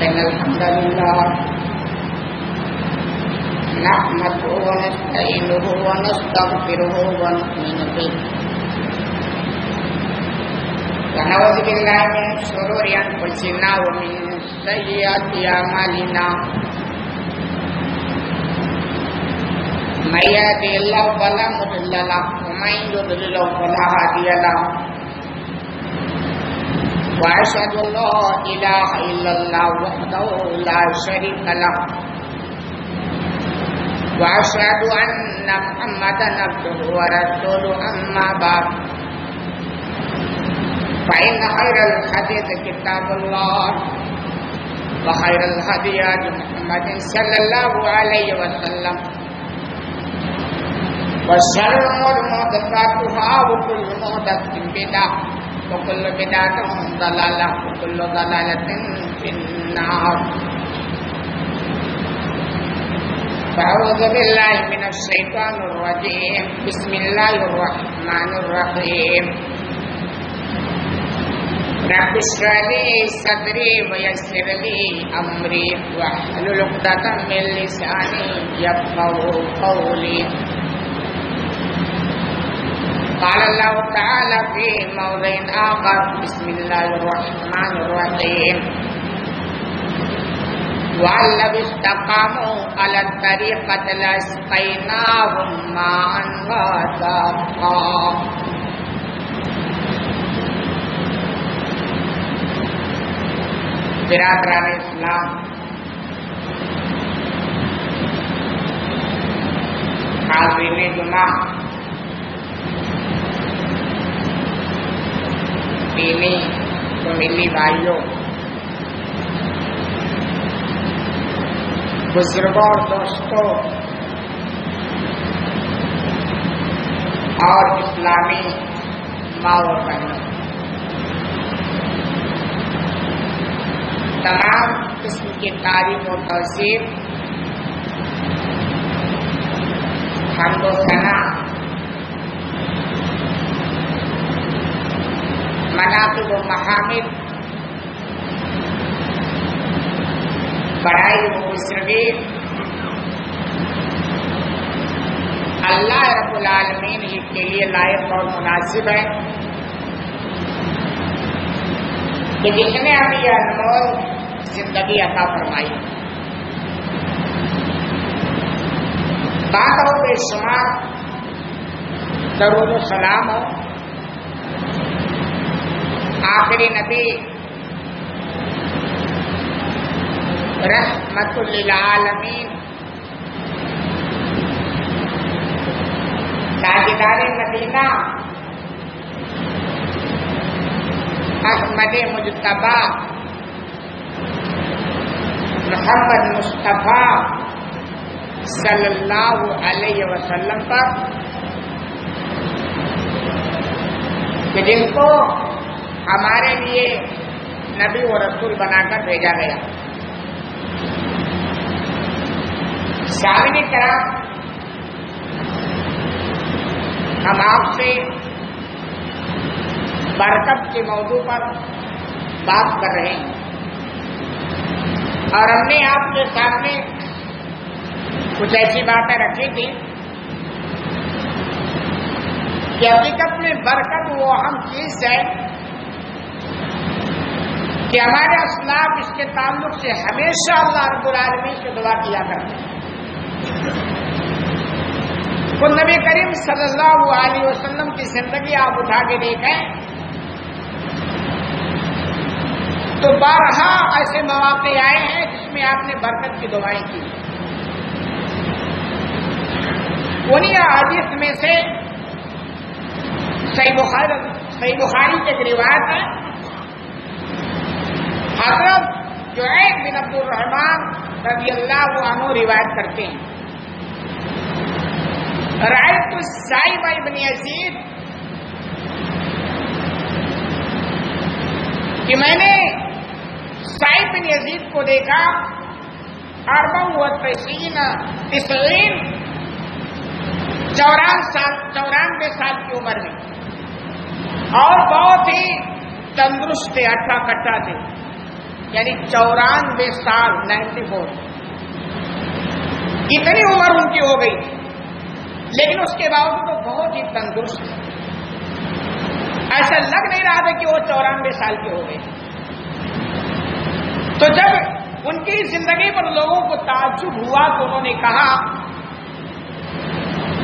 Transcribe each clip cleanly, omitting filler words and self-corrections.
إن الحمد لله نحمده ونستعينه ونستغفره ونؤمن به ونعوذ بالله من شرور أنفسنا ومن سيئات أعمالنا من يهده الله فلا مضل له ومن يضلل فلا هادي له وأشهد أن لا إله إلا الله وحده لا شريك له وأشهد أن محمدا عبده ورسوله أما بعد فإن خير الحديث كتاب الله وخير الهدي هدي محمد صلى الله عليه وسلم وشر الأمور محدثاتها وكل محدثة بدعة وكل بدعة ضلالة وكل ضلالة في النار فأعوذ بالله من الشيطان الرجيم بسم الله الرحمن الرحيم رب اشرح لي صدري ويسر لي أمري واحلل عقدة من لساني يفقهوا قولي قال الله تعالى في موضع آخر بسم الله الرحمن الرحيم وأن لو استقاموا على الطريقة لأسقيناهم ماء غدقا برادران اسلام، حاضرین جمعہ، دینی و ملی بھائیوں، بزرگوں اور دوستوں اور اسلامی ماں و بہنوں، تمام قسم کی تعریف و توصیف، حمد و ثنا، مناقب و محامد، بڑائی و بزرگی اللہ رب العالمین ہی کے لیے لائق اور مناسب ہے کہ جس نے ہمیں یہ انمول زندگی عطا فرمائی، بات ہو بے شمار درود و سلام ہو آخری نبی رحمت للعالمین تاجدار مدینہ احمد مجتبی محمد مصطفیٰ صلی اللہ علیہ وسلم پر، کہ جن کو ہمارے لیے نبی و رسول بنا کر بھیجا گیا۔ سامعین کرام، ہم آپ سے برکت کے موضوع پر بات کر رہے ہیں، اور ہم نے آپ کے سامنے کچھ ایسی باتیں رکھی تھی کہ حقیقت میں برکت وہ اہم چیز ہے کہ ہمارے اسلاف اس کے تعلق سے ہمیشہ اللہ رب العالمین سے دعا کیا کرتے ہیں۔ تو نبی کریم صلی اللہ علیہ وسلم کی زندگی آپ اٹھا کے دیکھیں تو بارہا ایسے مواقع آئے ہیں جس میں آپ نے برکت کی دعائیں کی۔ انہیں حدیث میں سے صحیح بخاری کی ایک روایت ہے، حضرت جعید بن عبد الرحمن رضی اللہ عنہ روایت کرتے ہیں، رأیت السائب بن یزید، کہ میں نے سائب بن یزید کو دیکھا 94 سال کی عمر میں، اور بہت ہی تندرست تھے، اٹھا کٹا تھے، یعنی 94 سال 94 اتنی عمر ان کی ہو گئی تھی، لیکن اس کے باوجود وہ بہت ہی تندرست، ایسا لگ نہیں رہا تھا کہ وہ 94 سال کے ہو گئے۔ تو جب ان کی زندگی پر لوگوں کو تعجب ہوا تو انہوں نے کہا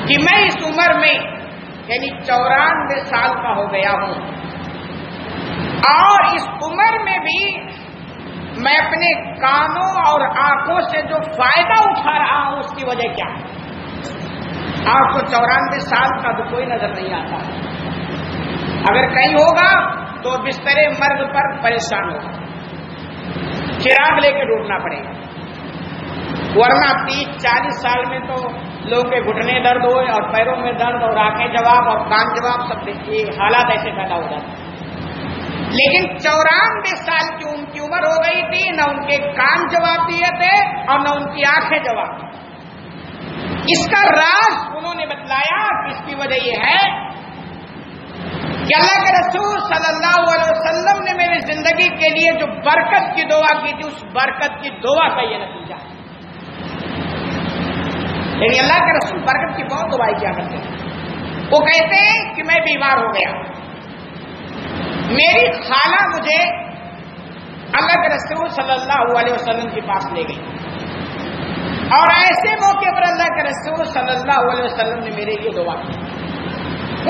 کہ میں اس عمر میں یعنی 94 سال کا ہو گیا ہوں، اور اس عمر میں بھی میں اپنے کانوں اور آنکھوں سے جو فائدہ اٹھا رہا ہوں اس کی وجہ کیا ہے؟ آپ کو 94 سال کا تو کوئی نظر نہیں آتا، اگر کہیں ہوگا تو بستر مرگ پر پریشان ہوگا، چراغ لے کے ڈوبنا پڑے گا، ورنہ 30-40 سال میں تو لوگوں کے گھٹنے درد ہوئے اور پیروں میں درد اور آنکھیں جواب اور کان جواب سب دیکھیے حالات ایسے پیدا ہو جاتے ہیں۔ لیکن 94 سال کی ان کی عمر ہو گئی تھی، نہ ان کے کان جواب دیے تھے اور نہ ان کی آنکھیں جواب دی۔ اس کا راز انہوں نے بتلایا کہ اس کی وجہ یہ ہے کہ اللہ کے رسول صلی اللہ علیہ وسلم نے میری زندگی کے لیے جو برکت کی دعا کی تھی، اس برکت کی دعا کا یہ نتیجہ ہے۔ یعنی اللہ کے رسول برکت کی بہت دعائیں کیا کرتے ہیں۔ وہ کہتے ہیں کہ میں بیمار ہو گیا، میری خالہ مجھے اللہ کے رسول صلی اللہ علیہ وسلم کے پاس لے گئی، اور ایسے موقع پر اللہ کے رسول صلی اللہ علیہ وسلم نے میرے لیے دعا کی۔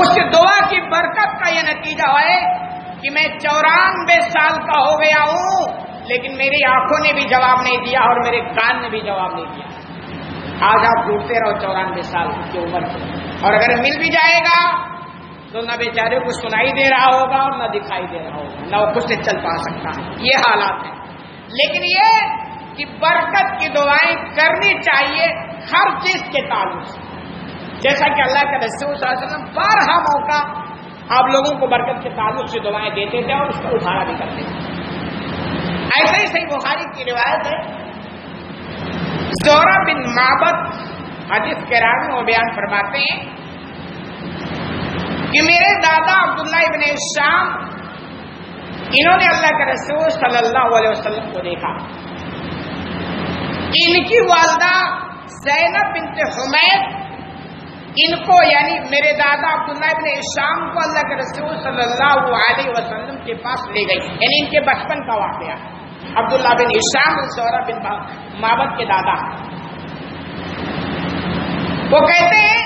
اس دعا کی برکت کا یہ نتیجہ ہے کہ میں 94 سال کا ہو گیا ہوں، لیکن میری آنکھوں نے بھی جواب نہیں دیا اور میرے کان نے بھی جواب نہیں دیا۔ آج آپ ڈھونڈتے رہو 94 سال کی عمر کی، اور اگر مل بھی جائے گا تو نہ بیچارے کو سنائی دے رہا ہوگا اور نہ دکھائی دے رہا ہوگا، نہ وہ خود سے چل پا سکتا ہے، یہ حالات ہیں۔ لیکن یہ کہ برکت کی دعائیں کرنی چاہیے ہر چیز کے تعلق سے، جیسا کہ اللہ کے رسول صلی اللہ علیہ وسلم بارہا موقع آپ لوگوں کو برکت کے تعلق سے دعائیں دیتے تھے اور اس کو اٹھانا بھی کرتے تھے۔ ایسے ہی صحیح بخاری کی روایت ہے، زہرہ بن معبد حدیث کے راوی وہ بیان فرماتے ہیں کہ میرے دادا عبداللہ ابن شام انہوں نے اللہ کے رسول صلی اللہ علیہ وسلم کو دیکھا، ان کی والدہ زینب بنت حمید ان کو یعنی میرے دادا عبداللہ ابن شام کو اللہ کے رسول صلی اللہ علیہ وسلم کے پاس لے گئی، یعنی ان کے بچپن کا واقعہ۔ عبداللہ بن ہشام زہرہ بن معبد کے دادا، وہ کہتے ہیں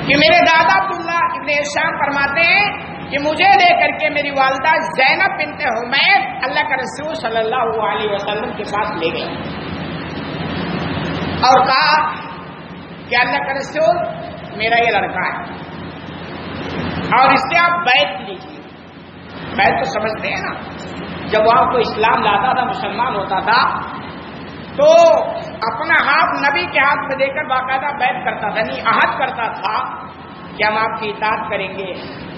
کہ میرے دادا عبداللہ ابن ہشام فرماتے ہیں کہ مجھے لے کر کے میری والدہ زینب بنت حمید اللہ کے رسول صلی اللہ علیہ وسلم کے پاس لے گئی اور کہا کہ اللہ کا رسول میرا یہ لڑکا ہے اور اس سے آپ بیعت لیجیے۔ بیعت تو سمجھتے ہیں نا، جب وہاں کو اسلام لاتا تھا، مسلمان ہوتا تھا تو اپنا ہاتھ نبی کے ہاتھ میں دے کر باقاعدہ بیعت کرتا تھا، نہیں عہد کرتا تھا کہ ہم آپ کی اطاعت کریں گے،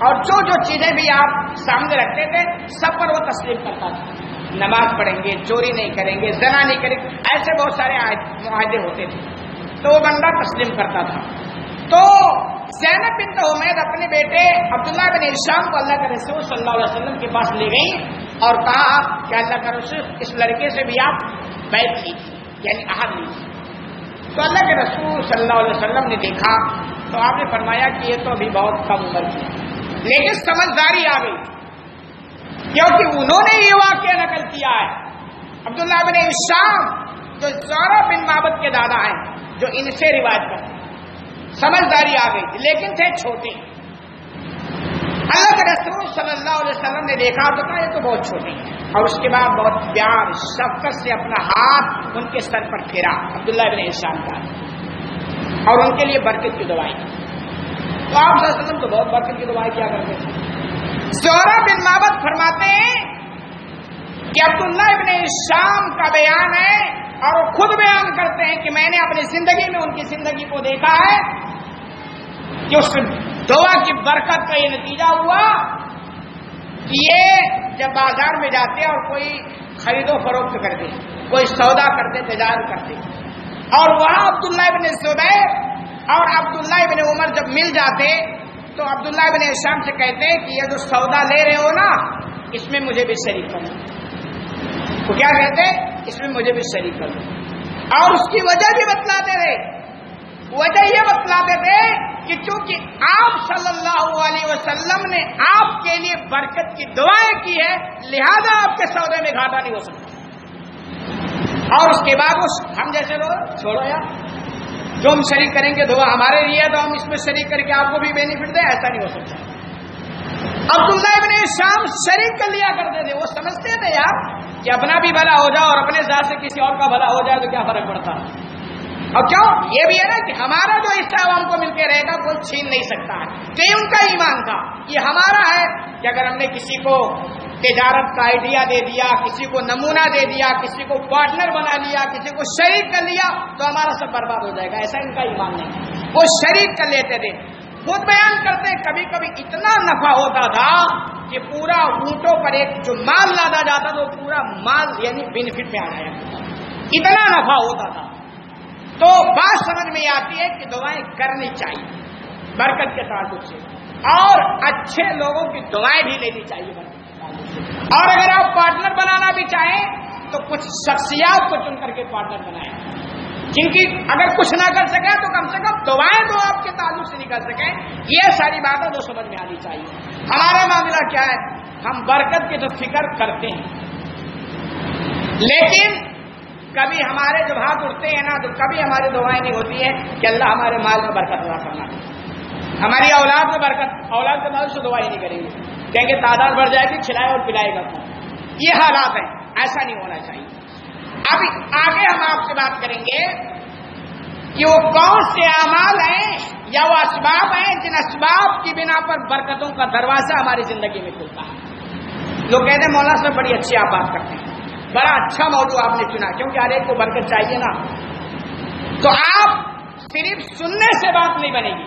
اور جو جو چیزیں بھی آپ سامنے رکھتے تھے سب پر وہ تسلیم کرتا تھا، نماز پڑھیں گے، چوری نہیں کریں گے، زنا نہیں کریں گے، ایسے بہت سارے معاہدے ہوتے تھے تو وہ بندہ تسلیم کرتا تھا۔ تو زینب بنت حمید اپنے بیٹے عبداللہ بن ہشام کو اللہ کے رسول صلی اللہ علیہ وسلم کے پاس لے گئی اور کہا کہ اللہ کا رسول اس لڑکے سے بھی آپ بیعت لیجیے، یعنی عہد لیجیے۔ تو اللہ کے رسول صلی اللہ علیہ وسلم نے دیکھا تو آپ نے فرمایا کہ یہ تو ابھی بہت کم عمر کی ہے، لیکن سمجھداری آ گئی کیونکہ انہوں نے یہ واقعہ نقل کیا ہے۔ عبداللہ بن ہشام جو زہرہ بن معبد کے دادا ہیں، جو ان سے روایت کرتے ہیں، سمجھداری آ گئی تھی لیکن تھے چھوٹے۔ اللہ کے رسول صلی اللہ علیہ وسلم نے دیکھا تو کہا یہ تو بہت چھوٹے ہیں، اور اس کے بعد بہت پیار شفقت سے اپنا ہاتھ ان کے سر پر پھیرا عبداللہ بن ہشام کا اور ان کے لیے برکت کی دعائیں کی۔ تو آپ صلی اللہ علیہ وسلم تو بہت برکت کی دعائیں کیا کرتے تھے۔ زہرہ بن معبد فرماتے ہیں کہ عبداللہ بن ہشام کا بیان ہے اور وہ خود بیان کرتے ہیں کہ میں نے اپنی زندگی میں ان کی زندگی کو دیکھا ہے کہ اس دعا کی برکت کا یہ نتیجہ ہوا کہ یہ جب بازار میں جاتے اور کوئی خرید و فروخت کرتے، کوئی سودا کرتے، تجارت کرتے، اور وہاں عبداللہ ابن زبیر اور عبداللہ ابن عمر جب مل جاتے تو عبداللہ ابن ہشام سے کہتے ہیں کہ یہ جو سودا لے رہے ہو نا اس میں مجھے بھی شریک کرنا، وہ کیا کہتے اس میں مجھے بھی شریک کر دو، اور اس کی وجہ بھی بتلاتے رہے۔ وجہ یہ بتلاتے تھے کہ چونکہ آپ صلی اللہ علیہ وسلم نے آپ کے لیے برکت کی دعائیں کی ہے، لہذا آپ کے سودے میں گھاٹا نہیں ہو سکتا۔ اور اس کے بعد ہم جیسے لوگ چھوڑو یار، جو ہم شریک کریں گے دعا ہمارے لیے تو ہم اس میں شریک کر کے آپ کو بھی بینیفٹ دیں، ایسا نہیں ہو سکتا۔ عبداللہ ابن شام شریک کر لیا کرتے تھے، وہ سمجھتے تھے یار کہ اپنا بھی بھلا ہو جائے اور اپنے ذات سے کسی اور کا بھلا ہو جائے تو کیا فرق پڑتا۔ اور کیوں یہ بھی ہے نا کہ ہمارا جو حصہ ہم کو مل کے رہے گا کوئی چھین نہیں سکتا ہے، کہ ان کا ایمان تھا یہ ہمارا ہے کہ اگر ہم نے کسی کو تجارت کا آئیڈیا دے دیا، کسی کو نمونہ دے دیا، کسی کو پارٹنر بنا لیا، کسی کو شریک کر لیا تو ہمارا سب برباد ہو جائے گا، ایسا ان کا ایمان نہیں۔ وہ شریک کر لیتے تھے۔ خود بیان کرتے کبھی کبھی اتنا نفع ہوتا تھا کہ پورا اونٹوں پر ایک جو مال لادا جاتا تو پورا مال یعنی بینیفٹ میں آ جایا کرتا، اتنا نفع ہوتا تھا۔ تو بات سمجھ میں آتی ہے کہ دعائیں کرنی چاہیے برکت کے تعلق سے، اور اچھے لوگوں کی دعائیں بھی لینی چاہیے برکت کے تعلق سے۔ اور اگر آپ پارٹنر بنانا بھی چاہیں تو کچھ شخصیات کو چن کر کے پارٹنر بنائیں، جن کی اگر کچھ نہ کر سکیں تو کم سے کم دعائیں تو آپ کے تعلق سے نکل سکیں۔ یہ ساری باتیں تو سمجھ میں آنی چاہیے۔ ہمارا معاملہ کیا ہے، ہم برکت کی تو فکر کرتے ہیں، لیکن کبھی ہمارے جب ہاتھ اٹھتے ہیں نا تو کبھی ہماری دعائیں نہیں ہوتی ہیں کہ اللہ ہمارے مال میں برکت عطا کرنا، ہماری اولاد میں برکت، اولاد کے مال سے دعائیں نہیں کریں گے، کہیں گے تعداد بڑھ جائے گی، کھلائے اور پلائے گا۔ یہ حالات ہیں، ایسا نہیں ہونا چاہیے۔ اب آگے ہم آپ سے بات کریں گے کہ وہ کون سے اعمال ہیں یا وہ اسباب ہیں جن اسباب کی بنا پر برکتوں کا دروازہ ہماری زندگی میں کھلتا ہے۔ لوگ کہتے ہیں مولانا صاحب بڑی اچھی آپ بات کرتے ہیں، بڑا اچھا موضوع آپ نے چنا، کیونکہ ہر ایک کو برکت چاہیے نا۔ تو آپ صرف سننے سے بات نہیں بنے گی،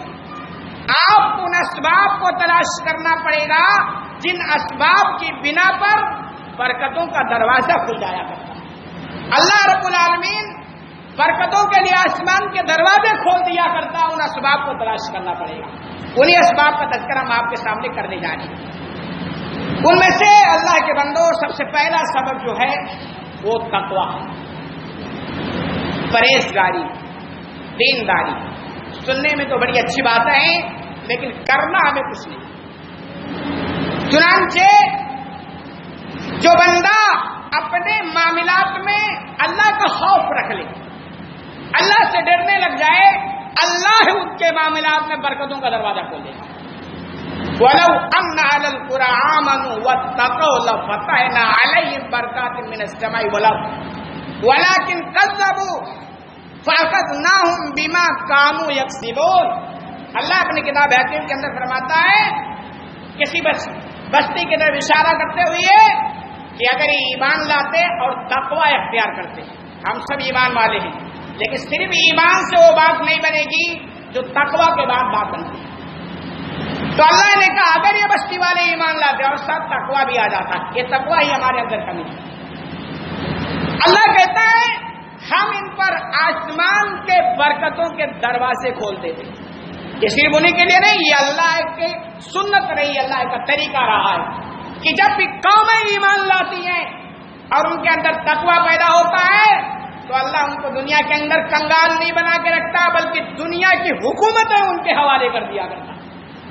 آپ ان اسباب کو تلاش کرنا پڑے گا جن اسباب کی بنا پر برکتوں کا دروازہ کھل جایا کرتا ہے۔ اللہ رب العالمین برکتوں کے لیے آسمان کے دروازے کھول دیا کرتا، ان اسباب کو تلاش کرنا پڑے گا۔ انہیں اسباب کا تذکرہ ہم آپ کے سامنے کرنے جا رہے ہیں۔ ان میں سے اللہ کے بندوں سب سے پہلا سبب جو ہے وہ تقویٰ، پرہیزگاری، دینداری۔ سننے میں تو بڑی اچھی باتیں ہیں لیکن کرنا ہمیں کچھ نہیں۔ چنانچہ جو بندہ اپنے معاملات میں اللہ کا خوف رکھ لے، اللہ سے ڈرنے لگ جائے، اللہ ان کے معاملات میں برکتوں کا دروازہ کھول دے گا۔ وَلَوْ أَنَّ أَهْلَ الْقُرَىٰ آمَنُوا وَاتَّقَوْا لَفَتَحْنَا عَلَيْهِمْ بَرَكَاتٍ مِّنَ السَّمَاءِ وَالْأَرْضِ وَلَٰكِنْ كَذَّبُوا فَأَخَذْنَاهُمْ بِمَا كَانُوا يَكْسِبُونَ۔ اللہ اپنی کتاب حکیم کے اندر فرماتا ہے کسی بستی کی طرف اشارہ کرتے ہوئے کہ اگر ایمان لاتے اور تقوی اختیار کرتے، ہم سب ایمان والے ہیں، لیکن صرف ایمان سے وہ بات نہیں بنے گی جو تقوی کے بعد بات بنتی ہے۔ تو اللہ نے کہا اگر یہ بستی والے ایمان لاتے اور ساتھ تقوی بھی آ جاتا، یہ تقوی ہی ہمارے اندر کمی ہے۔ اللہ کہتا ہے ہم ان پر آسمان کے برکتوں کے دروازے کھول دیتے۔ یہ صرف انہیں کے لیے نہیں، یہ اللہ کی سنت رہی، اللہ کا طریقہ رہا ہے کہ جب بھی قومیں ایمان لاتی ہیں اور ان کے اندر تقوی پیدا ہوتا ہے تو اللہ ان کو دنیا کے اندر کنگال نہیں بنا کے رکھتا بلکہ دنیا کی حکومتیں ان کے حوالے کر دیا کرتا۔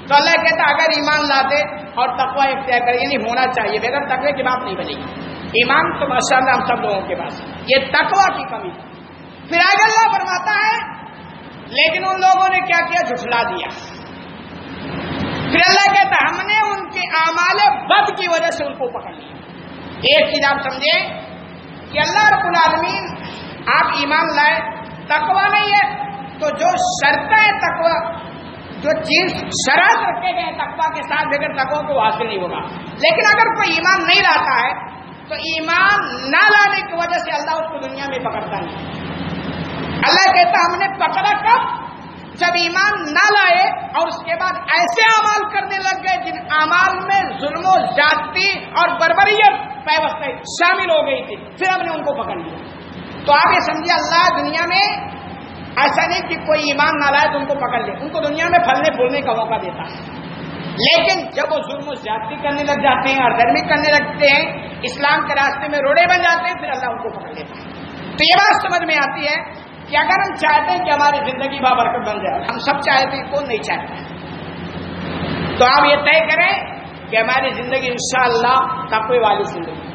تو اللہ کہتا اگر ایمان لاتے اور تقوی اختیار کرے، یعنی ہونا چاہیے، بغیر تقوی کی بات نہیں بنے گی۔ ایمان تو ماشاءاللہ ہم سب لوگوں کے پاس، یہ تقوی کی کمی۔ پھر آگے اللہ فرماتا ہے لیکن ان لوگوں نے کیا کیا، جھٹلا دیا۔ پھر اللہ کہتا ہم نے ان کے اعمال بد کی وجہ سے ان کو پکڑ لیا۔ ایک چیز آپ سمجھے کہ اللہ رب العالمین، آپ ایمان لائے، تقوی نہیں ہے تو جو شرطیں تقوی، جو چیز شرط رکھے گئے تقوی کے ساتھ، بغیر تقوی کو حاصل نہیں ہوگا۔ لیکن اگر کوئی ایمان نہیں لاتا ہے تو ایمان نہ لانے کی وجہ سے اللہ اس کو دنیا میں پکڑتا نہیں۔ اللہ کہتا ہم نے پکڑا کب، جب ایمان نہ لائے اور اس کے بعد ایسے اعمال کرنے لگ گئے جن اعمال میں ظلم و زیادتی اور بربریت پیوستہ شامل ہو گئی تھی، پھر ہم نے ان کو پکڑ لیا۔ تو آپ یہ سمجھیے اللہ دنیا میں ایسا نہیں کہ کوئی ایمان نہ لائے تو ان کو پکڑ لے، ان کو دنیا میں پھلنے پھولنے کا موقع دیتا ہے، لیکن جب وہ ظلم و زیادتی کرنے لگ جاتے ہیں اور دھرمی کرنے لگتے ہیں اسلام کے راستے میں روڑے بن جاتے ہیں، پھر اللہ ان کو پکڑ لیتا ہے۔ تو یہ بات سمجھ میں آتی ہے کہ اگر ہم چاہتے ہیں کہ ہماری زندگی بابرکت بن جائے، ہم سب چاہتے ہیں، کون نہیں چاہتا، تو آپ یہ طے کریں کہ ہماری زندگی انشاءاللہ تقوی والی زندگی،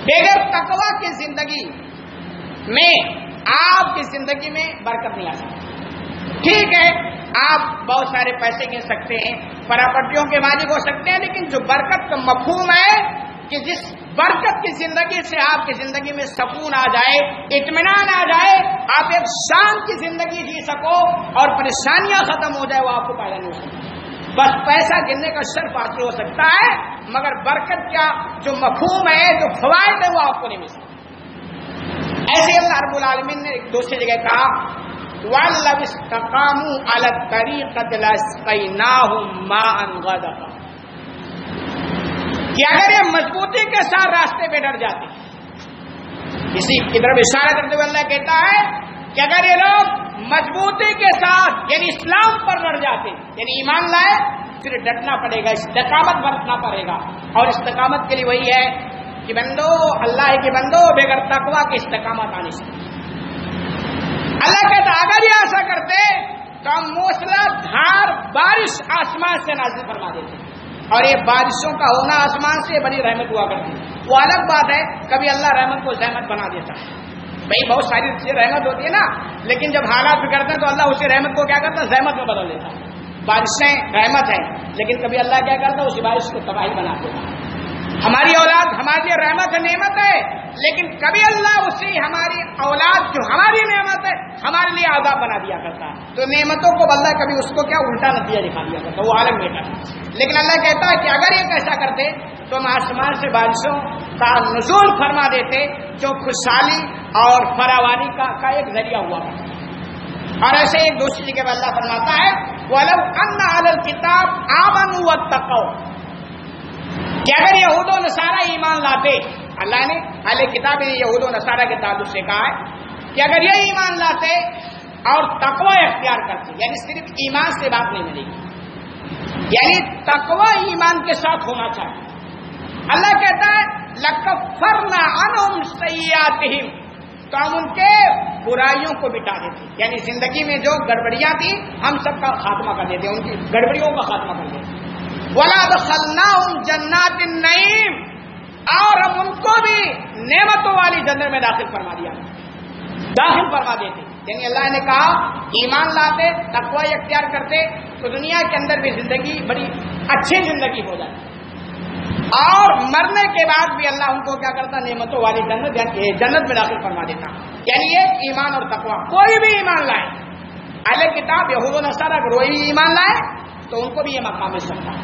بغیر تقوی کی زندگی میں آپ کی زندگی میں برکت نہیں آ سکتی۔ ٹھیک ہے، آپ بہت سارے پیسے گن سکتے ہیں، پراپرٹیوں کے مالک ہو سکتے ہیں، لیکن جو برکت کا مفہوم ہے کہ جس برکت کی زندگی سے آپ کی زندگی میں سکون آ جائے، اطمینان آ جائے، آپ ایک شان کی زندگی جی سکو اور پریشانیاں ختم ہو جائے، وہ آپ کو پیدا نہیں ہو سکتا۔ بس پیسہ گننے کا شرف حاصل ہو سکتا ہے، مگر برکت کا جو مفہوم ہے، جو فوائد ہے، وہ آپ کو نہیں مل سکتا۔ ایسے اللہ رب العالمین نے ایک دوسری جگہ کہا وَلَوِ اسْتَقَامُوا عَلَى الطَّرِيقَةِ لَأَسْقَيْنَاهُم مَّاءً غَدَقًا، کہ اگر یہ مضبوطی کے ساتھ راستے پہ ڈر جاتے، اسی کی طرف اشارہ کرتے ہوئے اللہ کہتا ہے کہ اگر یہ لوگ مضبوطی کے ساتھ یعنی اسلام پر ڈر جاتے، یعنی ایمان لائے، پھر ڈٹنا پڑے گا، استقامت برتنا پڑے گا، اور استقامت کے لیے وہی ہے کہ بندو، اللہ کے بندو، بغیر تقوی کے استقامت آنے سے اللہ کہتا اگر یہ ایسا کرتے تو ہم موسلا دھار بارش آسمان سے نازل فرما دیتے، اور یہ بارشوں کا ہونا آسمان سے بڑی رحمت ہوا کرتی ہے۔ وہ الگ بات ہے کبھی اللہ رحمت کو زحمت بنا دیتا ہے، بھائی بہت ساری چیزیں رحمت ہوتی ہے نا، لیکن جب حالات بگڑتے ہیں تو اللہ اسی رحمت کو کیا کرتا ہے، زحمت میں بدل دیتا ہے۔ بارشیں رحمت ہے، لیکن کبھی اللہ کیا کرتا ہے، اسی بارش کو تباہی بنا دیتا ہے۔ ہماری اولاد ہمارے لیے رحمت ہے، نعمت ہے، لیکن کبھی اللہ اسی ہماری اولاد جو ہماری نعمت ہے ہمارے لیے عذاب بنا دیا کرتا ہے۔ تو نعمتوں کو اللہ کبھی اس کو کیا الٹا نتیجہ دکھا دیا کرتا ہے، وہ عالم بیٹا۔ لیکن اللہ کہتا ہے کہ اگر یہ ایسا کرتے تو ہم آسمان سے بارشوں کا نزول فرما دیتے جو خوشحالی اور فراوانی کا ایک ذریعہ ہوا کرتا۔ اور ایسے ایک دوسری جگہ اللہ فرماتا ہے وَلَوْ أَنَّ أَهْلَ الْكِتَابِ آمَنُوا وَاتَّقَوْا، کہ اگر یہود و نصارہ ایمان لاتے، اللہ نے اہل کتاب یہود و نصارہ کے تعلق سے کہا ہے کہ اگر یہ ایمان لاتے اور تقوی اختیار کرتے، یعنی صرف ایمان سے بات نہیں ملے گی، یعنی تقوی ایمان کے ساتھ ہونا چاہیے۔ اللہ کہتا ہے لَكَفَّرْنَا عَنْهُمْ سَيِّئَاتِهِمْ، تو ہم ان کے برائیوں کو مٹا دیتے، یعنی زندگی میں جو گڑبڑیاں تھیں ہم سب کا خاتمہ کر دیتے، ان کی گڑبڑیوں کا خاتمہ کر دیتے۔ وَلَأَدْخَلْنَاهُمْ جَنَّاتِ النَّعِيمِ، اور ہم ان کو بھی نعمتوں والی جنت میں داخل فرما دیتے۔ یعنی اللہ نے کہا ایمان لاتے، تقوی اختیار کرتے تو دنیا کے اندر بھی زندگی بڑی اچھی زندگی ہو جاتی، اور مرنے کے بعد بھی اللہ ان کو کیا کرتا، نعمتوں والی جنت میں داخل فرما دیتا۔ یعنی یہ ایمان اور تقوی، کوئی بھی ایمان لائے، اہل کتاب یہود و نصارہ اگر وہی ایمان لائے تو ان کو بھی یہ مقام مل سکتا ہے۔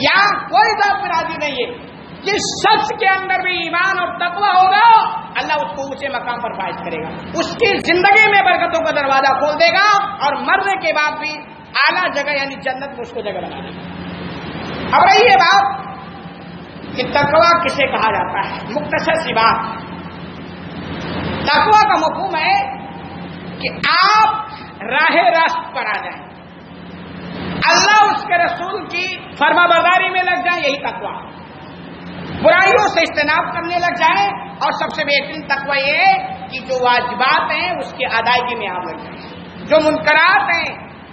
یہاں کوئی ذات پر راضی نہیں ہے، جس شخص کے اندر بھی ایمان اور تقوی ہوگا اللہ اس کو اونچے مقام پر فائز کرے گا، اس کی زندگی میں برکتوں کا دروازہ کھول دے گا، اور مرنے کے بعد بھی اعلیٰ جگہ یعنی جنت میں اس کو جگہ بنا دے گا۔ اب رہی یہ بات کہ تقوی کسے کہا جاتا ہے، مختصر سی بات، تقوی کا مفہوم ہے کہ آپ راہ راست پر آ جائیں، اللہ اس کے رسول کی فرما برداری میں لگ جائیں، یہی تقوی، برائیوں سے اجتناب کرنے لگ جائیں، اور سب سے بہترین تقوی یہ ہے کہ جو واجبات ہیں اس کی ادائیگی میں آپ لگ جائیں، جو منکرات ہیں،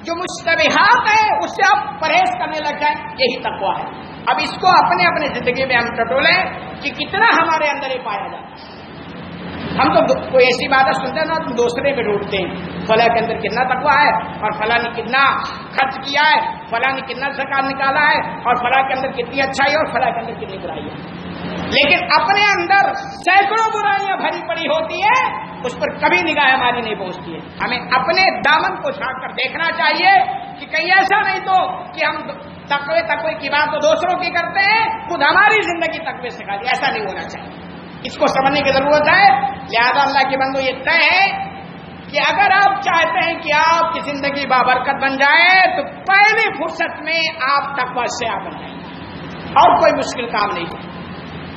جو مشتبہات ہیں اس سے آپ پرہیز کرنے لگ جائیں، یہی تقوی ہے۔ اب اس کو اپنے زندگی میں ہم ٹٹولیں کہ کتنا ہمارے اندر یہ پایا جاتا ہے۔ ہم تو کوئی ایسی باتیں سنتے ہیں نا، تم دوسرے پہ ڈھونڈتے ہیں، فلاں کے اندر کتنا تقویٰ ہے، اور فلاں نے کتنا خرچ کیا ہے، فلاں نے کتنا زکات نکالا ہے، اور فلاں کے اندر کتنی اچھائی ہے، اور فلاں کے اندر کتنی برائی ہے۔ لیکن اپنے اندر سینکڑوں برائیاں بھری پڑی ہوتی ہیں، اس پر کبھی نگاہ ہماری نہیں پہنچتی ہے۔ ہمیں اپنے دامن کو جھانک کر دیکھنا چاہیے کہ کہیں ایسا نہیں تو کہ ہم تقوی کی بات تو دوسروں کی کرتے ہیں، خود ہماری زندگی تقوی سے خالی، ایسا نہیں ہونا چاہیے۔ اس کو سمجھنے کی ضرورت ہے۔ لہذا اللہ کے بندو یہ طے ہے کہ اگر آپ چاہتے ہیں کہ آپ کی زندگی بابرکت بن جائے تو پہلی فرصت میں آپ تقوی سے بن جائیں، اور کوئی مشکل کام نہیں ہے،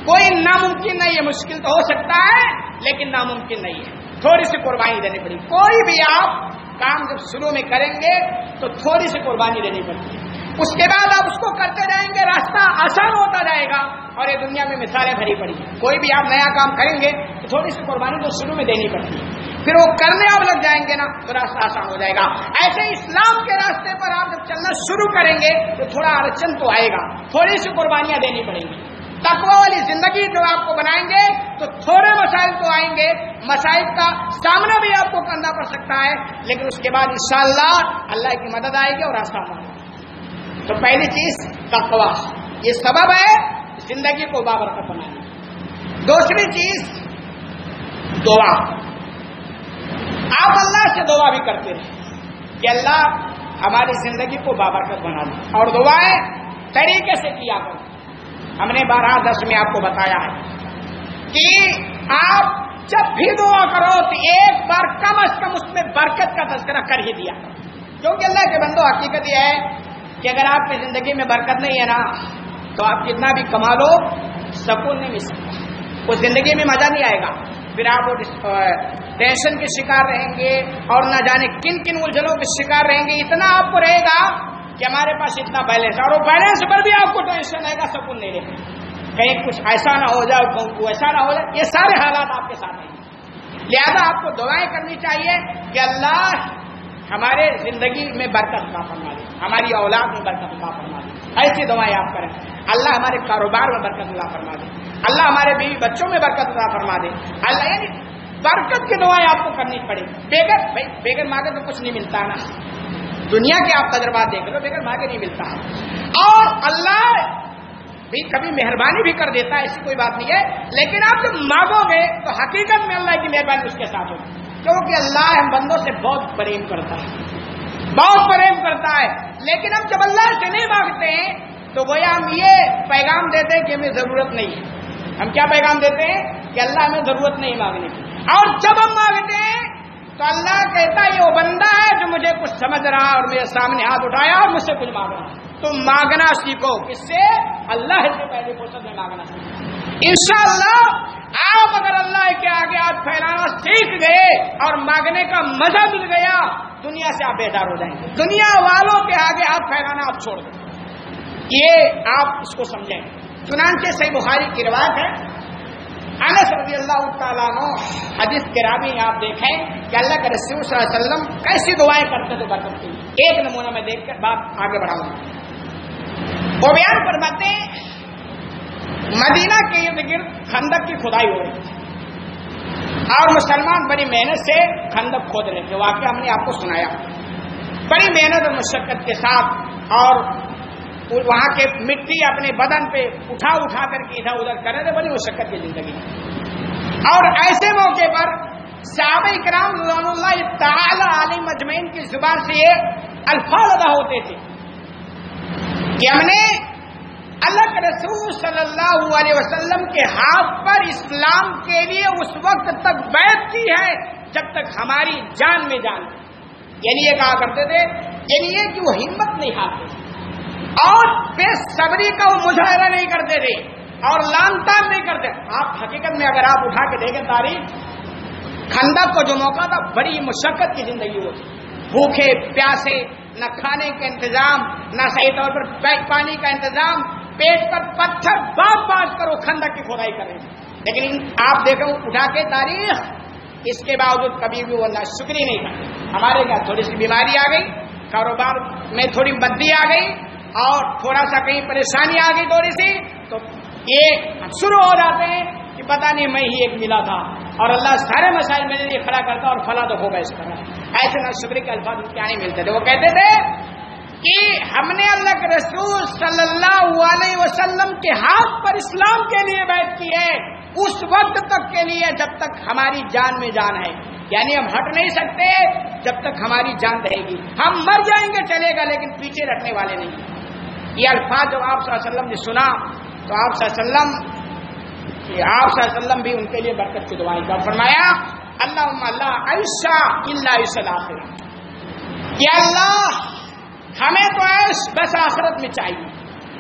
کوئی ناممکن نہیں ہے۔ مشکل تو ہو سکتا ہے لیکن ناممکن نہیں ہے، تھوڑی سی قربانی دینی پڑی۔ کوئی بھی آپ کام جب شروع میں کریں گے تو تھوڑی سی قربانی دینی پڑتی ہے، اس کے بعد آپ اس کو کرتے جائیں گے، راستہ آسان ہوتا جائے گا، اور یہ دنیا میں مثالیں بھری پڑی ہیں. کوئی بھی آپ نیا کام کریں گے تو تھوڑی سی قربانی تو شروع میں دینی پڑتی ہے, پھر وہ کرنے آپ لگ جائیں گے نا تو راستہ آسان ہو جائے گا. ایسے اسلام کے راستے پر آپ جب چلنا شروع کریں گے تو تھوڑا اڑچن تو آئے گا, تھوڑی سی قربانیاں دینی پڑیں گی. تقوی والی زندگی جو آپ کو بنائیں گے تو تھوڑے مسائل تو آئیں گے, مسائل کا سامنا بھی آپ کو کرنا پڑ سکتا ہے, لیکن اس کے بعد انشاءاللہ اللہ کی مدد آئے گی اور راستہ آئے گا. تو پہلی چیز تقوی, یہ سبب ہے زندگی کو بابرکت بنانے. دوسری چیز دعا. آپ اللہ سے دعا بھی کرتے رہیں کہ اللہ ہماری زندگی کو بابرکت بنا دے, اور دعائیں طریقے سے کیا کریں. ہم نے 12 میں آپ کو بتایا ہے کہ آپ جب بھی دعا کرو تو ایک بار کم از کم اس میں برکت کا تذکرہ کر ہی دیا, کیونکہ اللہ کے بندو حقیقت یہ ہے کہ اگر آپ کی زندگی میں برکت نہیں ہے نا تو آپ کتنا بھی کما لو سکون نہیں مل سکتا, اس زندگی میں مزہ نہیں آئے گا. پھر آپ ٹینشن کے شکار رہیں گے اور نہ جانے کن کن الجھنوں کے شکار رہیں گے. اتنا آپ کو رہے گا کہ ہمارے پاس اتنا بیلنس, اور وہ بیلنس پر بھی آپ کو ٹینشن رہے گا, سکون نہیں رہے گا, کہیں کچھ ایسا نہ ہو جائے کہیں ایسا نہ ہو جائے. یہ سارے حالات آپ کے ساتھ ہیں. لہذا آپ کو دعائیں کرنی چاہیے کہ اللہ ہمارے زندگی میں برکت عطا فرما دے, ہماری اولاد میں برکت عطا فرما دے. ایسی دعائیں آپ کریں. اللہ ہمارے کاروبار میں برکت عطا فرما دے, اللہ ہمارے بیوی بچوں میں برکت عطا فرما دے. اللہ یعنی برکت کی دعائیں آپ کو کرنی پڑے. بغیر مانگے تو کچھ نہیں ملتا نا, دنیا کے آپ تجربات دیکھ لو, بغیر مانگے نہیں ملتا ہے. اور اللہ بھی کبھی مہربانی بھی کر دیتا ہے, ایسی کوئی بات نہیں ہے, لیکن آپ جب مانگو گے تو حقیقت میں اللہ کی مہربانی اس کے ساتھ ہوگی, کیونکہ اللہ ہم بندوں سے بہت پریم کرتا ہے, بہت پریم کرتا ہے. لیکن ہم جب اللہ سے نہیں مانگتے ہیں تو گویا ہم یہ پیغام دیتے ہیں کہ ہمیں ضرورت نہیں ہے. ہم کیا پیغام دیتے ہیں کہ اللہ ہمیں ضرورت نہیں مانگنے کی, اور جب ہم مانگتے ہیں تو اللہ کہتا ہے یہ وہ بندہ ہے جو مجھے کچھ سمجھ رہا اور میرے سامنے ہاتھ اٹھایا اور مجھ سے کچھ مانگ رہا. تو مانگنا سیکھو, کس سے؟ اللہ سے پہلے فرصت میں مانگنا سیکھو. انشاءاللہ آپ اگر اللہ کے آگے ہاتھ پھیلانا سیکھ گئے اور مانگنے کا مزہ مل گیا, دنیا سے آپ بیدار ہو جائیں گے. دنیا والوں کے آگے ہاتھ پھیلانا آپ چھوڑ دیں, یہ آپ اس کو سمجھیں. چنانچہ صحیح بخاری کی روایت ہے, انس رضی اللہ تعالیٰ عنہ حدیث کے راوی آپ دیکھیں کہ اللہ کے رسول صلی اللہ علیہ وسلم کیسی دعائیں کرتے تھے برکت کی. ایک نمونہ میں دیکھ کر بات آگے بڑھاؤں گا. وہ بیان فرماتے ہیں مدینہ کے ارد گرد خندق کی کھدائی ہو رہی تھی اور مسلمان بڑی محنت سے خندق کھود رہے تھے. واقعہ ہم نے آپ کو سنایا, بڑی محنت اور مشقت کے ساتھ, اور وہاں کے مٹی اپنے بدن پہ اٹھا اٹھا کر کے ادھر ادھر کر رہے تھے, بڑی مشقت کی زندگی. اور ایسے موقع پر صحابہ کرام رضوان اللہ تعالی علیہم اجمعین کی زبان سے یہ الفاظ ادا ہوتے تھے کہ ہم نے اللہ کے رسول صلی اللہ علیہ وسلم کے ہاتھ پر اسلام کے لیے اس وقت تک بیعت کی ہے جب تک ہماری جان میں جان. یعنی یہ کہا کرتے تھے, یعنی یہ کہ وہ ہمت نہیں ہارتے اور بے صبری کا وہ مظاہرہ نہیں کرتے تھے اور لان تان نہیں کرتے. آپ حقیقت میں اگر آپ اٹھا کے دیکھیں تاریخ, خندق کو جو موقع تھا بڑی مشقت کی زندگی ہوتی, بھوکے پیاسے, نہ کھانے کا انتظام, نہ صحیح طور پر پانی کا انتظام, پیٹ پر پتھر باندھ کر وہ خندق کی کھدائی کر رہے تھے. لیکن آپ دیکھیں اٹھا کے تاریخ, اس کے باوجود کبھی بھی وہ ناشکری نہیں کرتے. ہمارے یہاں تھوڑی سی بیماری آ گئی, کاروبار میں تھوڑی بدی آ گئی, اور تھوڑا سا کہیں پریشانی آ گئی تھوڑی سی, تو یہ شروع ہو جاتے ہیں کہ پتہ نہیں میں ہی ایک ملا تھا اور اللہ سارے مسائل میرے لیے کھڑا کرتا اور فلاں تو ہوگا اس طرح. ایسے ناشکری کے الفاظ کیا نہیں ملتے تھے. وہ کہتے تھے کہ ہم نے اللہ کے رسول صلی اللہ علیہ وسلم کے ہاتھ پر اسلام کے لیے بیعت کی ہے اس وقت تک کے لیے جب تک ہماری جان میں جان ہے. یعنی ہم ہٹ نہیں سکتے جب تک ہماری جان رہے گی. ہم مر جائیں گے چلے گا, لیکن پیچھے رکھنے والے نہیں. یہ الفاظ جب آپ صلی اللہ علیہ وسلم نے سنا تو آپ صلی اللہ علیہ وسلم بھی ان کے لیے برکت کی دعائیں کا فرمایا, اللہم اللہ عیشہ الا عیش الآخرہ, یا اللہ ہمیں تو عیش بس آخرت میں چاہیے,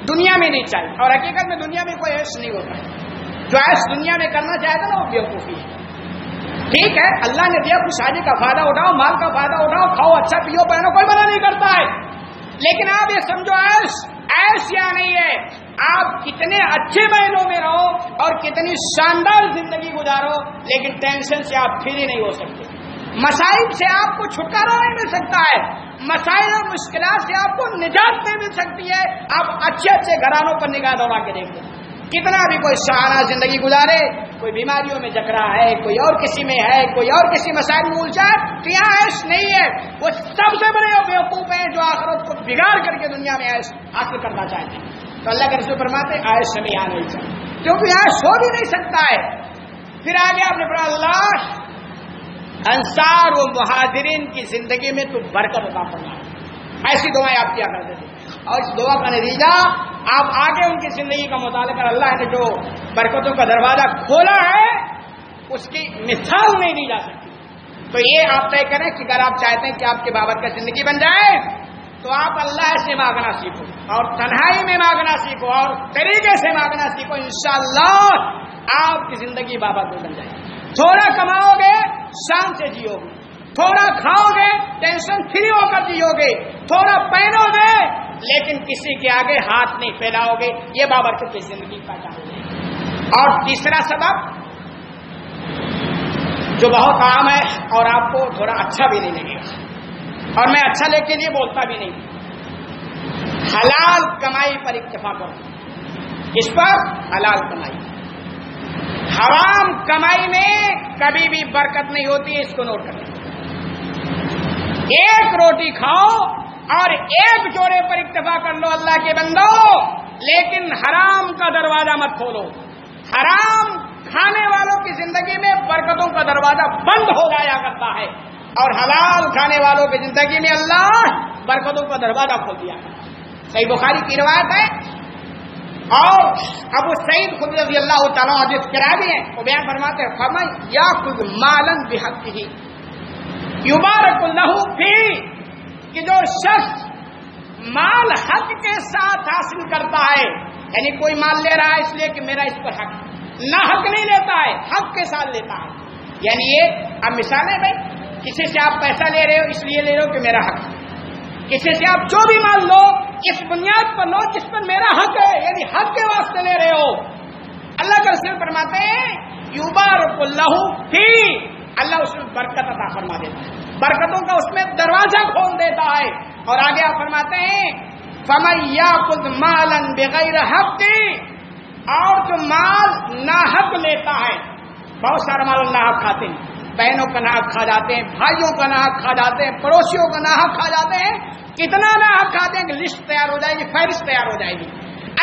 دنیا میں نہیں چاہیے. اور حقیقت میں دنیا میں کوئی عیش نہیں ہوتا ہے. جو عیش دنیا میں کرنا چاہتا نا وہ بیوقوفی ہے. ٹھیک ہے, اللہ نے دیا کچھ شادی کا فائدہ اٹھاؤ, مال کا فائدہ اٹھاؤ, کھاؤ, اچھا پیو, پہنو, کوئی منع نہیں کرتا ہے, لیکن آپ یہ سمجھو عیش ایش یا نہیں ہے آپ کتنے اچھے مہینوں میں رہو اور کتنی شاندار زندگی گزارو، لیکن ٹینشن سے آپ فری نہیں ہو سکتے، مسائل سے آپ کو چھٹکارا نہیں مل سکتا ہے، مسائل اور مشکلات سے آپ کو نجات نہیں مل سکتی ہے۔ آپ اچھے اچھے گھرانوں پر نگاہ دوڑا کے دیکھو، کتنا بھی کوئی شاہانہ زندگی گزارے، کوئی بیماریوں میں جکڑا ہے، کوئی اور کسی میں ہے، کوئی اور کسی مسائل میں الجھا ہے، تو یہاں عیش نہیں ہے۔ وہ سب سے بڑے بیوقوف ہیں جو آخرت کو بگاڑ کر کے دنیا میں عیش حاصل کرنا چاہتے ہیں۔ تو اللہ کے رسول فرماتے ہیں عیش میں یہاں نہیں چاہیے، کیونکہ عیش ہو بھی نہیں سکتا ہے۔ پھر آگے آپ نے پڑھا اللہ انصار و مہاجرین کی زندگی میں تو برکت عطا فرما، ایسی دعائیں آپ کیا کرتے تھے، اور اس دعا کا نتیجہ آپ آگے ان کی زندگی کا مطالعہ کر اللہ نے جو برکتوں کا دروازہ کھولا ہے اس کی مثال نہیں دی جا سکتی۔ تو یہ آپ طے کریں کہ اگر آپ چاہتے ہیں کہ آپ کے بابرکت زندگی بن جائے تو آپ اللہ سے مانگنا سیکھو، اور تنہائی میں مانگنا سیکھو، اور طریقے سے مانگنا سیکھو، انشاءاللہ آپ کی زندگی بابرکت بن جائے گی۔ تھوڑا کماؤ گے شان سے جیو گے، تھوڑا کھاؤ گے ٹینشن فری ہو کر جیو گے، تھوڑا پہنو گے لیکن کسی کے آگے ہاتھ نہیں پھیلاؤ گے، یہ بابرکت کی زندگی پیدا ہو جائے گی۔ اور تیسرا سبب جو بہت عام ہے اور آپ کو تھوڑا اچھا بھی نہیں لگے گا، اور میں اچھا لے کے لیے بولتا بھی نہیں، حلال کمائی پر اکتفا کرو۔ اس پر حلال کمائی، حرام کمائی میں کبھی بھی برکت نہیں ہوتی ہے، اس کو نوٹ کریں۔ ایک روٹی کھاؤ اور ایک جوڑے پر اکتفا کر لو اللہ کے بندو، لیکن حرام کا دروازہ مت کھولو۔ حرام کھانے والوں کی زندگی میں برکتوں کا دروازہ بند ہو جایا کرتا ہے، اور حلال کھانے والوں کی زندگی میں اللہ برکتوں کا دروازہ کھول دیا۔ صحیح بخاری کی روایت ہے، اور ابو سعید خدری رضی اللہ تعالیٰ عنہ کرابی ہیں، وہ بیان فرماتے ہیں فرمایا یاخذ مالا بحقہ یبارک لہ فی، کہ جو شخص مال حق کے ساتھ حاصل کرتا ہے، یعنی کوئی مال لے رہا ہے اس لیے کہ میرا اس پر حق، نہ حق نہیں لیتا ہے، حق کے ساتھ لیتا ہے، یعنی یہ اب مثال ہے بھائی، کسی سے آپ پیسہ لے رہے ہو اس لیے لے رہے ہو کہ میرا حق، کسی سے آپ جو بھی مال لو اس بنیاد پر لو جس پر میرا حق ہے، یعنی حق کے واسطے لے رہے ہو۔ اللہ کا رسول فرماتے ہیں یبارک لہ فی، اللہ اس میں برکت عطا فرما دیتا ہے، برکتوں کا اس میں دروازہ کھول دیتا ہے۔ اور آگے آپ فرماتے ہیں فَمَن يَأْخُذْ مَالًا بِغَيْرِ حَقٍّ، اور جو مال ناحق لیتا ہے، بہت سارا مال ناحق کھاتے ہیں، بہنوں کا ناحق کھا جاتے ہیں، بھائیوں کا ناحق کھا جاتے ہیں، پڑوسیوں کا ناحق کھا جاتے ہیں، کتنا ناحق کھاتے ہیں کہ لسٹ تیار ہو جائے گی، فہرست تیار ہو جائے گی۔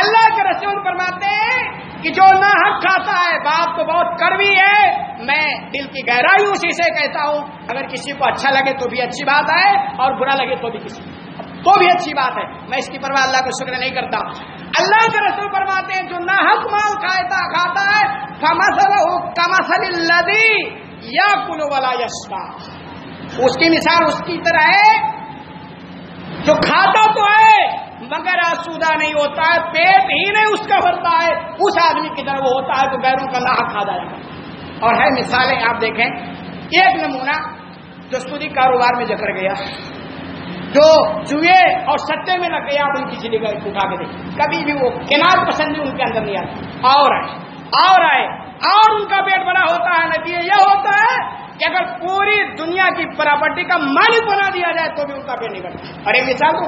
اللہ کے رسول فرماتے ہیں کہ جو ناحق کھاتا ہے، بات تو بہت کڑوی ہے، میں دل کی گہرائی اسی سے کہتا ہوں، اگر کسی کو اچھا لگے تو بھی اچھی بات ہے، اور برا لگے تو بھی اچھی بات ہے، میں اس کی پرواہ اللہ کو شکر نہیں کرتا۔ اللہ کے رسول فرماتے ہیں جو ناحق مال کھاتا ہے فَمَثَلُهُ كَمَثَلِ الَّذِي يَأْكُلُ وَلَا يَشْبَعُ، اس کی مثال اس کی طرح ہے جو کھاتا تو ہے مگر آسودہ نہیں ہوتا ہے، پیٹ ہی نہیں اس کا بھرتا ہے، اس آدمی کی طرح وہ ہوتا ہے جو غیروں کا ناحق کھا جائے گا۔ اور ہے مثالیں آپ دیکھیں، ایک نمونہ جو سودی کاروبار میں جکڑ گیا، جو جوئے اور سٹے میں لگ گیا، آپ ان کی چلی گئی اٹھا کے دیکھیں، کبھی بھی وہ کنار پسندی ان کے اندر نہیں آتی، اور آئے اور ان کا پیٹ بڑا ہوتا ہے۔ نتیجہ یہ ہوتا ہے کہ اگر پوری دنیا کی پراپرٹی کا مالک بنا دیا جائے تو بھی ان کا پیٹ نہیں بڑھتا۔ اور ایک مثال تو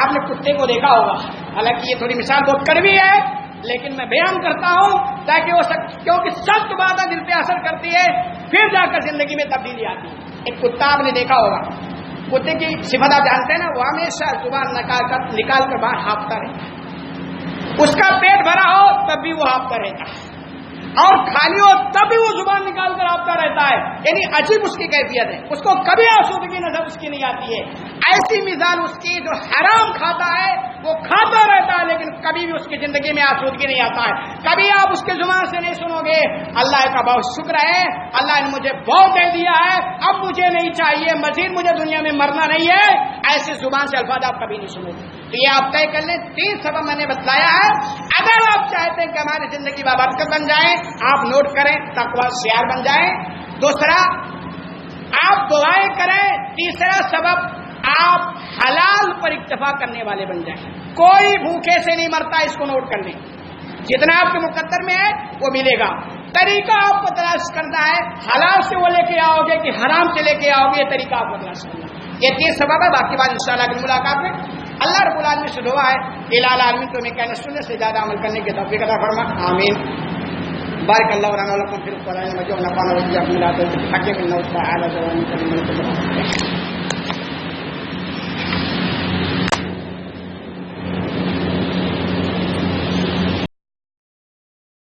آپ نے کتے کو دیکھا ہوگا، حالانکہ یہ تھوڑی مثال بہت کڑوی ہے لیکن میں بیان کرتا ہوں تاکہ وہ کیونکہ سخت باتیں دل پہ اثر کرتی ہے، پھر جا کر زندگی میں تبدیلی آتی ہے۔ ایک کتا آپ نے دیکھا ہوگا، کتے کی صفت آپ جانتے ہیں نا، وہ ہمیشہ زبان نکال کر باہر ہانپتا رہتا ہے، اس کا پیٹ بھرا ہو تب بھی وہ ہانپتا رہتا ہے، اور خالی ہو تب بھی وہ زبان نکال کر ہانپتا رہتا ہے، یعنی عجیب اس کی کیفیت ہے، اس کو کبھی آسودگی نظر اس کی نہیں آتی ہے۔ ایسی مثال اس کی جو حرام کھاتا ہے وہ کھاتا رہتا ہے لیکن کبھی بھی اس کی زندگی میں آسودگی نہیں آتا ہے، کبھی آپ اس کے زبان سے نہیں سنو گے اللہ کا بہت شکر ہے، اللہ نے مجھے بہت دے دیا ہے، اب مجھے نہیں چاہیے، مزید مجھے دنیا میں مرنا نہیں ہے، ایسی زبان سے الفاظ آپ کبھی نہیں سنو گے۔ تو یہ آپ طے کر لیں، 3 سبب میں نے بتلایا ہے، اگر آپ چاہتے ہیں کہ ہماری زندگی بابرکت بن جائے آپ نوٹ کریں، تقوی شعار بن جائیں، دوسرا آپ دعائیں کریں، تیسرا سبب آپ حلال پر اکتفا کرنے والے بن جائیں. کوئی بھوکے سے نہیں مرتا، اس کو نوٹ کر لیں. جتنا آپ کے مقدر میں ہے وہ ملے گا. طریقہ آپ کو تلاش کرنا ہے، حلال سے وہ لے کے آؤ گے کہ حرام سے لے کے آؤ گے، یہ طریقہ آپ کو تلاش کرنا. یہ 3 سبب ہے. باقی بات انشاءاللہ کی ملاقات میں. اللہ رب العالمین سے دعا ہے الہ العالمین تمہیں کہنا سننے سے زیادہ عمل کرنے کی توفیق عطا فرما. آمین. بارک اللہ لنا ولکم فی القرآن المجید ونفعنا وإياکم بما فیہ من الآیات والحکمۃ.